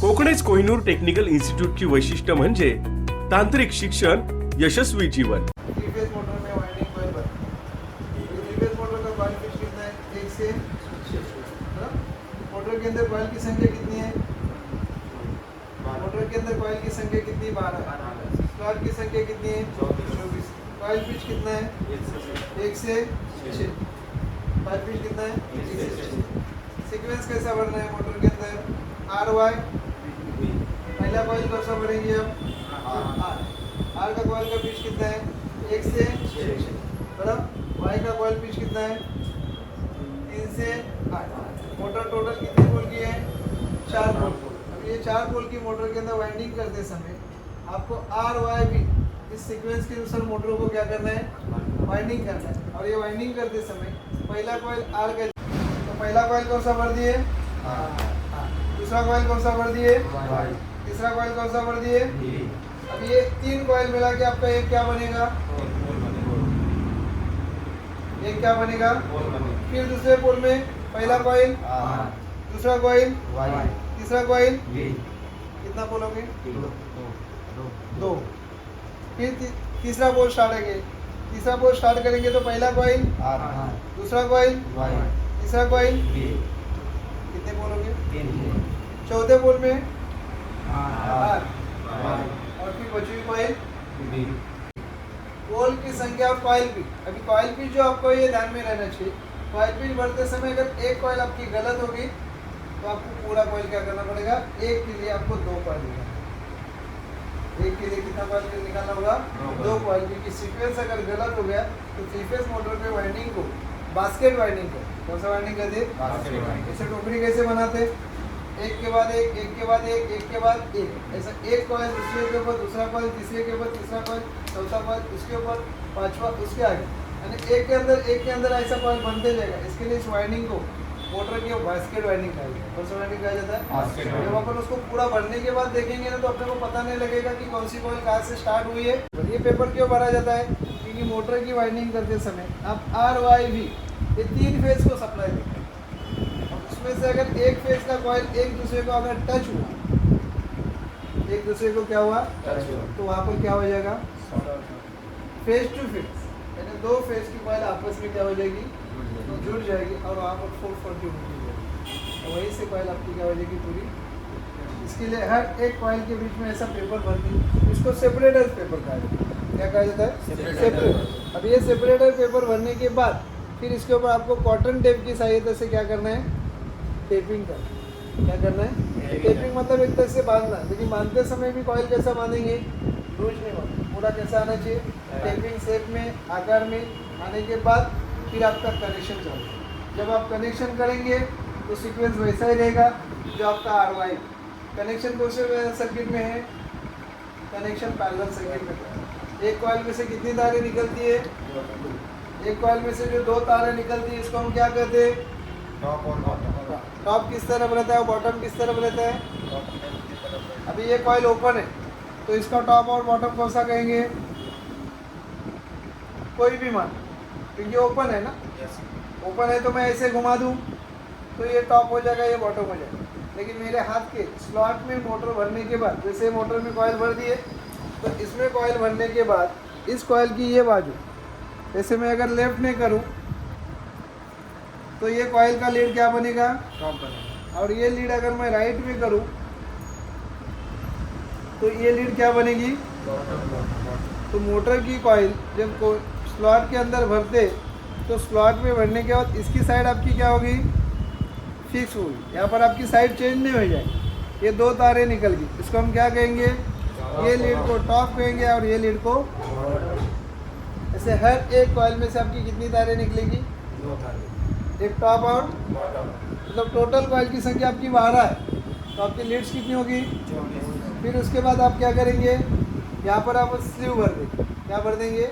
कोकणेज Kohinoor technical इन्स्टिट्यूटची वैशिष्ट्य म्हणजे तांत्रिक शिक्षण, यशस्वी जीवन। थ्री फेज मोटर में वाइंडिंग कॉइल बनती है। थ्री फेज मोटर का कॉइल पिच कितना है? 1 से 6। मोटर के अंदर कॉइल की संख्या कितनी है? मोटर के अंदर कॉइल की संख्या कितनी? 12। स्लॉट की संख्या कितनी है? 24। कॉइल पिच कितना है? 1 से 6। कॉइल पिच कितना है? 1 से 6। सीक्वेंस कैसा बनना है मोटर के अंदर? R Y. पहला कॉइल कौन सा भरेंगे हम? आर का कॉइल का पिच कितना है? 1 से 6। बराबर। वाई का कॉइल पिच कितना है? 3 से 8। मोटर टोटल कितने पोल की है? 4 पोल। अब ये 4 पोल की मोटर के अंदर वाइंडिंग करते समय आपको आर वाई भी इस सीक्वेंस के अनुसार मोटरों को क्या करना है? वाइंडिंग करना है। और ये वाइंडिंग करते समय पहला कॉइल आर का, तो पहला कॉइल कौन सा भर दिए? दूसरा कॉइल कौन सा भर दिए? तीसरा कॉइल कौन सा भर दिए? अब ये 3 कॉइल मिला के आपका एक क्या बनेगा? एक क्या बनेगा? फिर दूसरे पोल में पहला कॉइल, दूसरा कॉइल, तीसरा कॉइल, कितना पोल हो गए? 2। फिर तीसरा पोल स्टार्ट है। तीसरा पोल स्टार्ट करेंगे तो पहला कॉइल, दूसरा कॉइल, तीसरा कॉइल, कितने पोल हो गए? चौथे पोल में आर और फिर बची हुई कॉइल। पोल की संख्या और कॉइल पिच। अभी कॉइल पिच जो आपको ये ध्यान में रहना चाहिए, कॉइल पिच बढ़ते समय अगर एक कॉइल आपकी गलत होगी तो आपको पूरा कॉइल क्या करना पड़ेगा? एक के लिए आपको 2 कॉइल निकालना। एक के लिए कितना कॉइल निकालना होगा? 2 कॉइल। क्योंकि सीक्वेंस अगर गलत हो गया तो 3 फेज मोटर के वाइंडिंग को बास्केट वाइंडिंग को कौन सा वाइंडिंग कर दे? इसे टोकरी कैसे बनाते? एक के बाद एक, एक के बाद एक, एक के बाद एक, ऐसा एक कॉइल दूसरे के ऊपर, दूसरा कॉइल तीसरे के ऊपर, तीसरा कॉइल चौथा कॉइल उसके ऊपर, पांचवा उसके आगे, यानी एक के अंदर ऐसा कॉइल बनते जाएगा। इसके लिए इस वाइंडिंग को मोटर की बास्केट वाइंडिंग कहा जाता है। कौन सा वाइंडिंग कहा जाता है? जब अपन उसको पूरा भरने के बाद देखेंगे ना तो अपने को पता नहीं लगेगा कि कौन सी कॉइल कहाँ से स्टार्ट हुई है। ये पेपर क्यों भरा जाता है? क्योंकि मोटर की वाइंडिंग करते समय आप आर वाई वी ये 3 फेज को सप्लाई देते हैं। उसमें से अगर एक फेज का कॉइल एक दूसरे को अगर टच हुआ, एक दूसरे को क्या हुआ? तो वहाँ पर क्या हो जाएगा? फेज टू फेज, यानी 2 फेज की कॉइल आपस में क्या हो जाएगी? जुड़ जाएगी और वहाँ पर 440 उठी जाएगी। तो वहीं से कॉइल आपकी क्या हो जाएगी? पूरी। इसके लिए हर एक कॉइल के बीच में ऐसा पेपर भरती है, इसको सेपरेटर पेपर कहा जाता है। क्या कहा जाता है? सेपरेटर। अब ये सेपरेटर पेपर भरने के बाद फिर इसके ऊपर आपको कॉटन टेप की सहायता से क्या करना है? टेपिंग करना। क्या करना है? टेपिंग मतलब एक तरह से बांधना। लेकिन बांधते समय भी कॉइल कैसा बांधेंगे? लूज नहीं बांधेंगे, पूरा कैसा आना चाहिए? टेपिंग शेप में, आकार में आने के बाद फिर आपका कनेक्शन चाहिए। जब आप कनेक्शन करेंगे तो सीक्वेंस वैसा ही रहेगा जो आपका आर वाई। कनेक्शन कौन से सर्किट में है? कनेक्शन पैरेलल सर्किट में है। एक कॉइल में से कितनी तारें निकलती है? एक कॉइल में से जो 2 तारें निकलती है इसको हम क्या कहते हैं? टॉप किस तरफ रहता है और बॉटम किस तरफ रहता है? अभी ये कॉइल ओपन है तो इसका टॉप और बॉटम कौन सा कहेंगे? कोई भी मान, क्योंकि ओपन है ना। ओपन है तो मैं ऐसे घुमा दूं तो ये टॉप हो जाएगा, ये बॉटम हो जाएगा। लेकिन मेरे हाथ के स्लॉट में मोटर भरने के बाद, जैसे मोटर में कॉइल भर दिए तो इसमें कॉइल भरने के बाद इस कॉइल की ये बाजू, जैसे मैं अगर लेफ्ट में करूं तो ये कॉइल का लीड क्या बनेगा? टॉप बनेगा। और ये लीड अगर मैं राइट में करूं तो ये लीड क्या बनेगी? तो मोटर की कॉइल जब स्लॉट के अंदर भरते तो स्लॉट में भरने के बाद इसकी साइड आपकी क्या होगी? फिक्स होगी। यहाँ पर आपकी साइड चेंज नहीं हो जाएगी। ये 2 तारें निकल गई, इसको हम क्या कहेंगे? ये लीड को टॉप कहेंगे और ये लीड को। ऐसे हर एक कॉइल में से आपकी कितनी तारें निकलेगी? 2 तारें, एक टॉप और मतलब टोटल कॉइल की संख्या आपकी 12 है तो आपकी लीड्स कितनी होगी? 24। फिर उसके बाद आप क्या करेंगे? यहाँ पर आप स्लीव भर देंगे। क्या भर देंगे?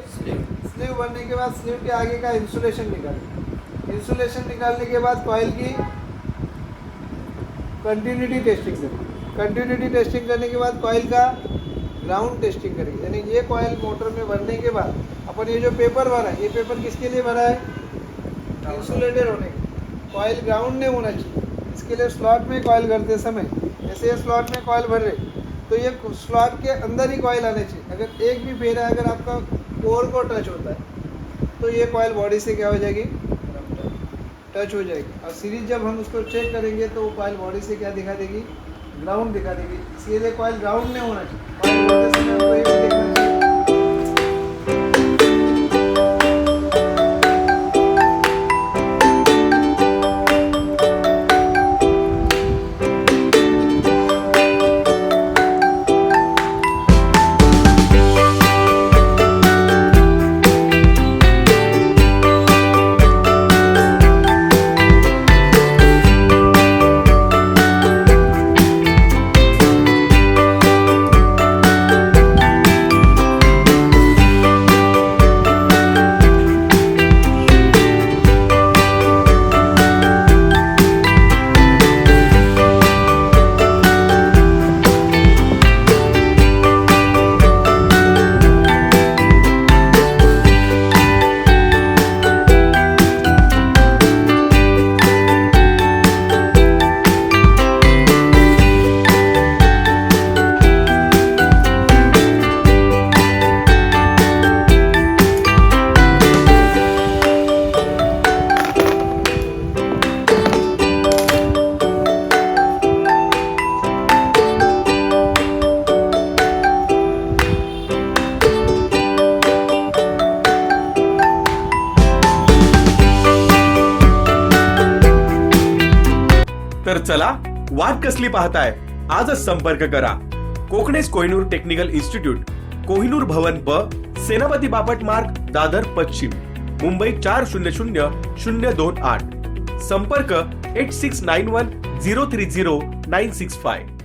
स्लीव भरने के बाद स्लीव के आगे का इंसुलेशन निकालेंगे। इंसुलेशन निकालने के बाद कॉइल की कंटिन्यूटी टेस्टिंग करेंगे। कंटिन्यूटी टेस्टिंग करने के बाद कॉइल का ग्राउंड टेस्टिंग करेंगे। यानी ये कॉइल मोटर में भरने के बाद अपन ये जो पेपर भरा है, ये पेपर किसके लिए भरा है? इंसुलेटेड होने के। कॉइल ग्राउंड नहीं होना चाहिए। इसके लिए स्लॉट में कॉइल करते समय जैसे ये स्लॉट में कॉइल भर रहे तो ये स्लॉट के अंदर ही कॉइल आने चाहिए। अगर एक भी फेरा अगर आपका कोर को टच होता है तो ये कॉइल बॉडी से क्या हो जाएगी, टच हो जाएगी। और सीरीज जब हम उसको चेक करेंगे तो वो कॉइल बॉडी से क्या दिखा देगी, ग्राउंड दिखा देगी। इसीलिए कॉइल ग्राउंड नहीं होना चाहिए, कॉइल भरते समय हमको ये भी देखना चाहिए। तर चला वाट कसली पाहताय, आजच संपर्क करा. कोकणेस कोहिनूर टेक्निकल इन्स्टिट्यूट, कोहिनूर भवन ब, सेनापती बापट मार्ग, दादर पश्चिम, मुंबई 400028. संपर्क 8691 030 965.